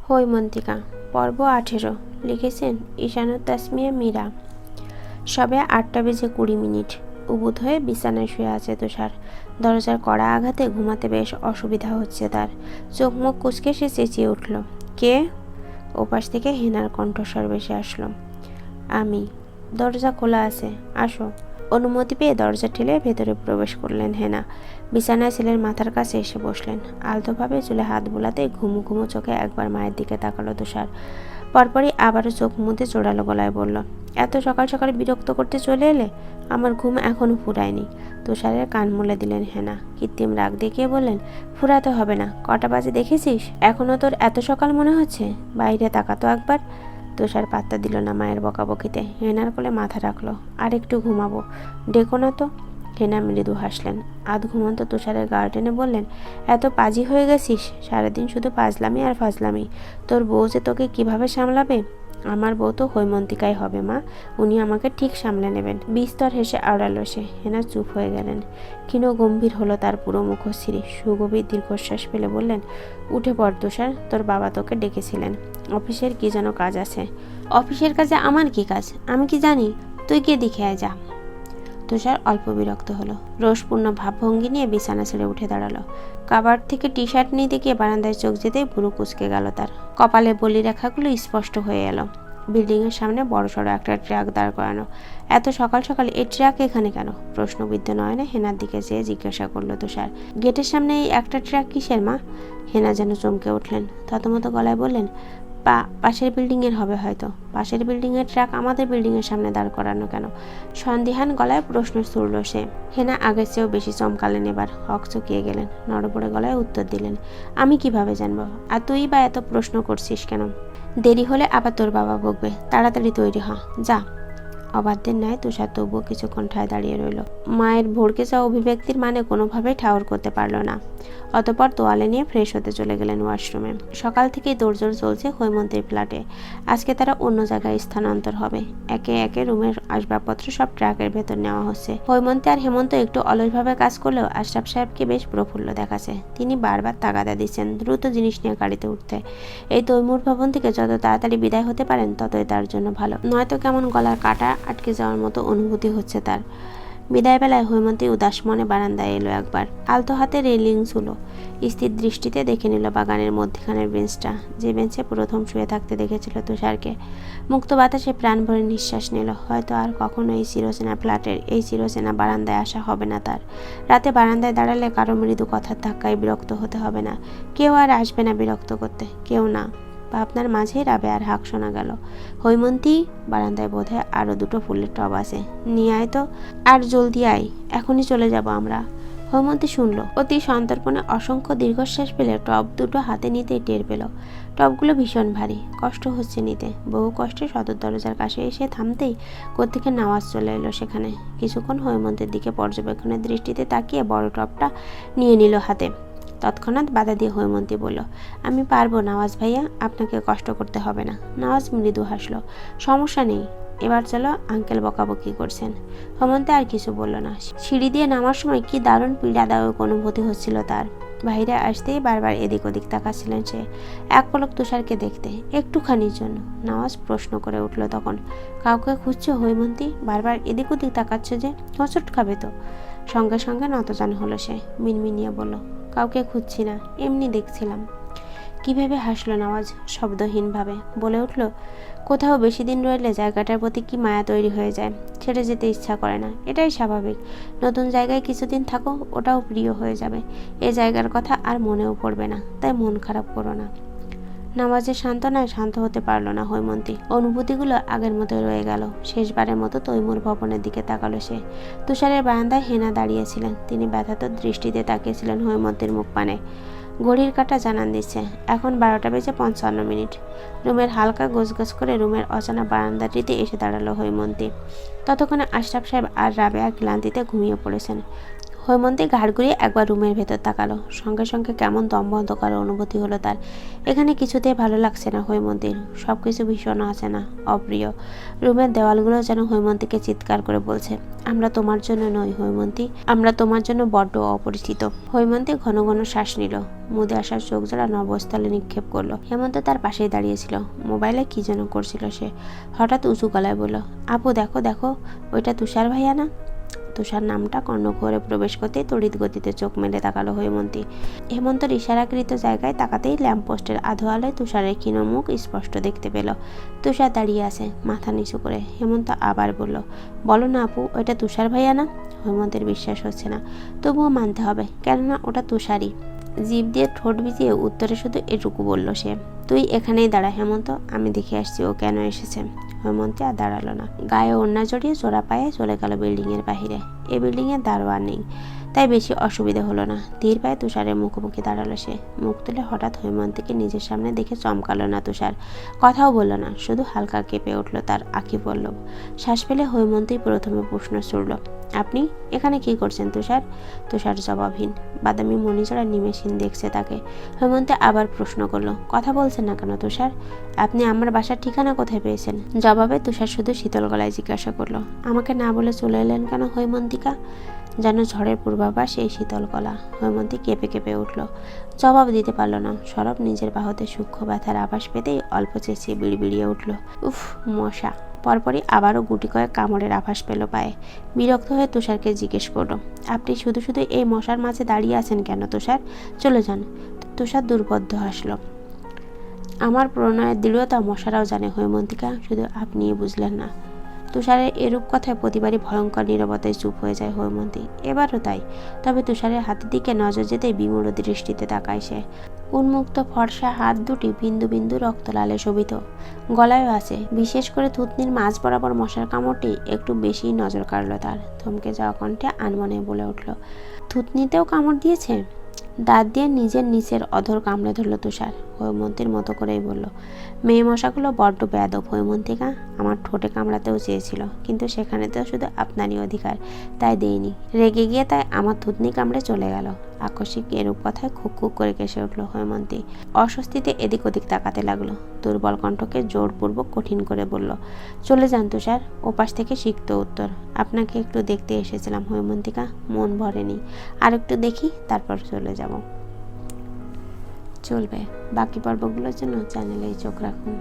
হৈমন্তিকা পর্ব 18 লিখেছেন ঈশানুর তাসমিয়া মীরা। সবে 8:20 উবুধ হয়ে বিছানায় শুয়ে আছে তুষার। দরজার কড়া আঘাতে ঘুমাতে বেশ অসুবিধা হচ্ছে তার। চোখ মুখ কুঁচকে সে চেঁচিয়ে উঠল, কে? ওপাশ থেকে হেনার কণ্ঠস্বর ভেসে আসলো, আমি। দরজা খোলা আছে, আসো। অনুমতি পেয়ে দরজা ঠেলে ভেতরে প্রবেশ করলেন হেনা। বিছানায় ছেলের মাথার কাছে এসে বসলেন। আলতোভাবে চুলে হাত বোলাতে ঘুমু ঘুমু চোখে একবার মায়ের দিকে তাকালো তুষার। পরপরই আবারও চোখ মুদে জোড়ালো গলায় বলল, এত সকাল সকাল বিরক্ত করতে চলে এলে? আমার ঘুম এখনো ফুরায়নি। তুষারের কান মুলে দিলেন হেনা। কৃত্রিম রাগ দেখিয়ে বললেন, ফুরাতে হবে না, কটা বাজে দেখেছিস? এখনো তোর এত সকাল মনে হচ্ছে? বাইরে তাকাতো একবার। তুষার পাত্তা দিল না মায়ের বকাবকিতে। হেনার কোলে মাথা রাখলো। আর একটু ঘুমাবো, ডেকো না তো। হেনা মৃদু হাসলেন। আধ ঘুমন্ত তুষারের গা টেনে বললেন, এত পাজি হয়ে গেছিস? সারাদিন শুধু পাজলামি আর ফাজলামি। তোর বউ যে তোকে কিভাবে সামলাবে? আমার বউ তো হৈমন্তিকাই হবে মা, উনি আমাকে ঠিক সামলে নেবেন। বিস্তর হেসে আওড়ালো সে। হেনা চুপ হয়ে গেলেন। ক্ষীণ গম্ভীর হলো তার পুরো মুখশ্রী। সুগভীর দীর্ঘশ্বাস ফেলে বললেন, উঠে পড় তুষার, তোর বাবা তোকে ডেকেছিলেন। অফিসের কি যেন কাজ আছে। অফিসের কাজে আমার কি কাজ? আমি কি জানি? তুই কে দেখে আয় যা। তুষার অল্প বিরক্ত হলো। রোষপূর্ণ ভাবভঙ্গি নিয়ে বিছানা ছেড়ে উঠে দাঁড়ালো। কাবার থেকে টি শার্ট নিতে গিয়ে বারান্দায় চোখ যেতেই ভুরু কুঁচকে গেল তার। কপালে বলি রেখাগুলো স্পষ্ট হয়ে এলো। বিল্ডিং এর সামনে বড়সড় একটা ট্রাক দাঁড় করানো। এত সকাল সকাল এই ট্রাক এখানে কেন? প্রশ্নবিদ্ধ নয়নে হেনার দিকে চেয়ে জিজ্ঞাসা করলো তুষার। গেটের সামনে এই একটা ট্রাক কিসের মা? হেনা যেন চমকে উঠলেন। থতমত গলায় বললেন, পাশের বিল্ডিং এর হবে হয়তো। পাশের বিল্ডিং এর ট্রাক আমাদের বিল্ডিং এর সামনে দাঁড় করানো কেন? সন্দিহান গলায় প্রশ্ন ছুড়ল সে। হেনা আগের চেয়েও বেশি চমকালেন এবার। হক চকিয়ে গেলেন। নড়বড়ে গলায় উত্তর দিলেন, আমি কিভাবে জানবো? আর তুই বা এত প্রশ্ন করছিস কেন? দেরি হলে আবার তোর বাবা বকবে। তাড়াতাড়ি তৈরি হ, যা। অবাধ্যের ন্যায় তুষার তবুও কিছুক্ষণ ঠায় দাঁড়িয়ে রইল। মায়ের ভড়কে যাওয়া অভিব্যক্তির মানে কোনোভাবেই ঠাউর করতে পারল না। অতপর তোয়ালে নিয়ে ফ্রেশ হতে চলে গেলেন ওয়াশরুমে। সকাল থেকেই দৌড়ঝোড় চলছে হৈমন্তীর ফ্ল্যাটে। আজকে তারা অন্য জায়গায় স্থানান্তর হবে। একে একে রুমের আসবাবপত্র সব ট্রাকের ভেতর নেওয়া হচ্ছে। হৈমন্তী আর হেমন্ত একটু অলসভাবে কাজ করলেও আশরাফ সাহেবকে বেশ প্রফুল্ল দেখাচ্ছে। তিনি বারবার তাগাদা দিচ্ছেন দ্রুত জিনিস নিয়ে গাড়িতে উঠতে। এই তৈমুর ভবন থেকে যত তাড়াতাড়ি বিদায় হতে পারেন ততই তার জন্য ভালো। নয়তো কেমন গলার কাটা আটকে যাওয়ার মতো অনুভূতি হচ্ছে তার। বিদায় বেলায় হৈমন্তী উদাস মনে বারান্দায় এলো একবার। আলতো হাতে রেলিং ছিল। স্থির দৃষ্টিতে দেখে নিল বাগানের মধ্যখানের বেঞ্চটা, যে বেঞ্চে প্রথম শুয়ে থাকতে দেখেছিল তুষারকে। মুক্ত বাতাসে প্রাণ ভরে নিঃশ্বাস নিল। হয়তো আর কখনো এই চিরচেনা ফ্ল্যাটের এই চিরচেনা বারান্দায় আসা হবে না তার। রাতে বারান্দায় দাঁড়ালে কারো মৃদু কথার ধাক্কায় বিরক্ত হতে হবে না। কেউ আর আসবে না বিরক্ত করতে, কেউ না। আপনার মাঝেই রাবেয়ার হাঁক শোনা গেল, হৈমন্তী, বারান্দায় বোধহয় আরো দুটো ফুলের টব আছে, নিয়ে আয় তো। আর জলদি আয়, এখনই চলে যাব আমরা। হৈমন্তী শুনল। অতি সন্তর্পণে অসংখ্য দীর্ঘশ্বাস পেলে টব দুটো হাতে নিতেই টের পেল টবগুলো ভীষণ ভারী। কষ্ট হচ্ছে নিতে। বহু কষ্টে সদর দরজার কাছে এসে থামতেই কোত্থেকে নাওয়াজ চলে এলো সেখানে। কিছুক্ষণ হৈমন্তীর দিকে পর্যবেক্ষণের দৃষ্টিতে তাকিয়ে বড় টবটা নিয়ে নিল হাতে। তৎক্ষণাৎ বাধা দিয়ে হৈমন্তী বলল, আমি পারবো নওয়াজ ভাইয়া, আপনাকে কষ্ট করতে হবে না। নওয়াজ মৃদু হাসলো, সমস্যা নেই, এবার চলো, আঙ্কেল বকাবকি করছেন। হেমন্ত আর কিছু বলল না। সিঁড়ি দিয়ে নামার সময় কি দারুণ পীড়াদায়ক অনুভূতি হচ্ছিল তার। বাইরে আসতেই বারবার এদিক ওদিক তাকাচ্ছিলেন সে, এক পলক তুষারকে দেখতে, একটুখানির জন্য। নওয়াজ প্রশ্ন করে উঠল তখন, কাউকে খুঁজছো হৈমন্তী? বারবার এদিক ওদিক তাকাচ্ছ যে, হোঁচট খাবে তো। সঙ্গে সঙ্গে নতজান হলো সে। মিনমিনিয়ে বলল, কাউকে খুঁজছি না, এমনি দেখছিলাম। কি ভেবে হাসলো নওয়াজ শব্দহীনভাবে। বলে উঠল, কোথাও বেশি দিন রইলে জায়গাটার প্রতি কি মায়া তৈরি হয়ে যায়, ছেড়ে যেতে ইচ্ছা করে না। এটাই স্বাভাবিক। নতুন জায়গায় কিছুদিন থাকো, ওটাও প্রিয় হয়ে যাবে। এ জায়গার কথা আর মনেও পড়বে না, তাই মন খারাপ করো না। নওয়াজের সান্ত্বনায় শান্ত হতে পারল না হৈমন্তী। অনুভূতিগুলো আগের মতোই রয়ে গেল। শেষবারের মতো তৈমুর ভবনের দিকে তাকালো সে। তুষারের বারান্দায় হেনা দাঁড়িয়েছিলেন। তিনি ব্যথাতুর দৃষ্টিতে তাকিয়েছিলেন হৈমন্তীর মুখ পানে। ঘড়ির কাঁটা জানান দিচ্ছে এখন 12:55। রুমের হালকা গোছগাছ করে রুমের অজানা বারান্দাটিতে এসে দাঁড়ালো হৈমন্তী। ততক্ষণে আশরাফ সাহেব আর রাবেয়া ক্লান্তিতে ঘুমিয়ে পড়েছেন। হৈমন্তী ঘাড় ঘুরিয়ে একবার রুমের ভেতর তাকালো। সঙ্গে সঙ্গে কেমন দমবন্ধ করার অনুভূতি হলো তার। এখানে কিছুতেই ভালো লাগছে না হৈমন্তীর। সবকিছু ভীষণ অচেনা, অপ্রিয়। রুমের দেওয়ালগুলো যেন হৈমন্তীকে চিৎকার করে বলছে, আমরা তোমার জন্য নই হৈমন্তী, আমরা তোমার জন্য বড্ড অপরিচিত। হৈমন্তী ঘন ঘন শ্বাস নিল। মুদে আসার চোখ জোড়া নবস্থলে নিক্ষেপ করলো। হেমন্ত তার পাশেই দাঁড়িয়েছিল। মোবাইলে কি যেন করছিল সে। হঠাৎ উঁচু গলায় বলল, আপু দেখো দেখো, ওইটা তুষার ভাইয়া না? তুষার নামটা কর্ণঘরে প্রবেশ করতেই তড়িৎ গতিতে চোখ মেলে তাকালো হৈমন্তী। হেমন্তর ইশারাকৃত জায়গায় তাকাতেই ল্যাম্পপোস্টের আধো আলোয় তুষারের ক্ষীণ মুখ স্পষ্ট দেখতে পেল। তুষার দাঁড়িয়ে আছে মাথা নিচু করে। হেমন্ত আবার বলল, বলো না আপু, ওইটা তুষার ভাইয়া না? হৈমন্তের বিশ্বাস হচ্ছে না, তবুও মানতে হবে, কেননা ওটা তুষারই। জিভ দিয়ে ঠোঁট ভিজিয়ে উত্তরে শুধু এটুকু বলল সে, তুই এখানেই দাঁড়া হেমন্ত, আমি দেখে আসছি ও কেন এসেছে। হৈমন্তী আর দাঁড়ালো না। গায়ে ওড়না জড়িয়ে জোড়া পায়ে চলে গেল বিল্ডিংয়ের বাহিরে। এই বিল্ডিংয়ে দারোয়ান নেই, তাই বেশি অসুবিধা হলো না। ধীর পায়ে তুষারের মুখোমুখি দাঁড়ালো সে। মুখ তুলে হঠাৎ হৈমন্তীকে নিজের সামনে দেখে চমকালো না তুষার। কথাও বলল না, শুধু হালকা কেঁপে উঠল তার আঁখি পল্লব। শ্বাস ফেলে হৈমন্তী প্রথমে প্রশ্ন ছুড়ল, আপনি এখানে কি করছেন তুষার? তুষার জবাবহীন। বাদামি মণিজোড়া নিমেষহীন দেখছে তাকে। হৈমন্তী আবার প্রশ্ন করলো, কথা বলছেন না কেন তুষার? আপনি আমার বাসার ঠিকানা কোথায় পেয়েছেন? জবাবে তুষার শুধু শীতল গলায় জিজ্ঞাসা করলো, আমাকে না বলে চলে এলেন কেন হৈমন্তিকা? যেন ঝড়ের পূর্বাভাস এই শীতল গলা। হৈমন্তী কেঁপে কেঁপে উঠল। জবাব দিতে পারল না। সরব নিজের বাহুতে সূক্ষ্ম ব্যথার আভাস পেতেই অল্প চেঁচিয়ে বিড়বিড়িয়ে উঠল, উফ মশা। পরপরই আবারও গুটি কয়েক কামড়ের আভাস পেল পায়ে। বিরক্ত হয়ে তুষারকে জিজ্ঞেস করল, আপনি শুধু শুধু এই মশার মাঝে দাঁড়িয়ে আছেন কেন তুষার? চলে যান। তুষার দুর্বদ্ধ হাসল। আমার প্রণয়ের দৃঢ়তা মশারাও জানে হৈমন্তিকা, শুধু আপনিই বুঝলেন না। তুষারের এরূপ কথায় প্রতিবারই ভয়ঙ্কর নীরবতায় চুপ হয়ে যায় হৈমন্তী। এবারও তাই। তবে তুষারের হাতের দিকে নজর যেতেই বিমূঢ় দৃষ্টিতে তাকায় সে। উন্মুক্ত ফর্সা হাত দুটি বিন্দু বিন্দু রক্তলালে শোভিত। গলায়ও আছে। বিশেষ করে থুতনির মাঝ বরাবর মশার কামড়টি একটু বেশি নজর কাড়ল তার। থমকে যাওয়া কণ্ঠে আনমনে বলে উঠল, থুতনিতেও কামড় দিয়েছে? দাঁত দিয়ে নিজের নিচের অধর কামড়ে ধরল তুষার। হৈমন্তীর মতো করেই বলল, মেয়ে মশাগুলো বড্ড বেয়াদব হৈমন্তিকা। আমার ঠোঁটে কামড়াতেও চেয়েছিল, কিন্তু সেখানেতেও শুধু আপনারই অধিকার, তাই দেইনি। রেগে গিয়ে তাই আমার থুতনি কামড়ে চলে গেল। আকস্মিক এরূপ কথায় খুক খুক করে কেসে উঠল হৈমন্তী। অস্বস্তিতে এদিক ওদিক তাকাতে লাগলো। দুর্বল কণ্ঠকে জোরপূর্বক কঠিন করে বলল, চলে যান তুষার। ওপাশ থেকে শিখত উত্তর, আপনাকে একটু দেখতে এসেছিলাম হৈমন্তিকা, মন ভরেনি। আর একটু দেখি, তারপর চলে যাব। চলবে। বাকি পর্বগুলোর জন্য চ্যানেলেই চোখ রাখুন।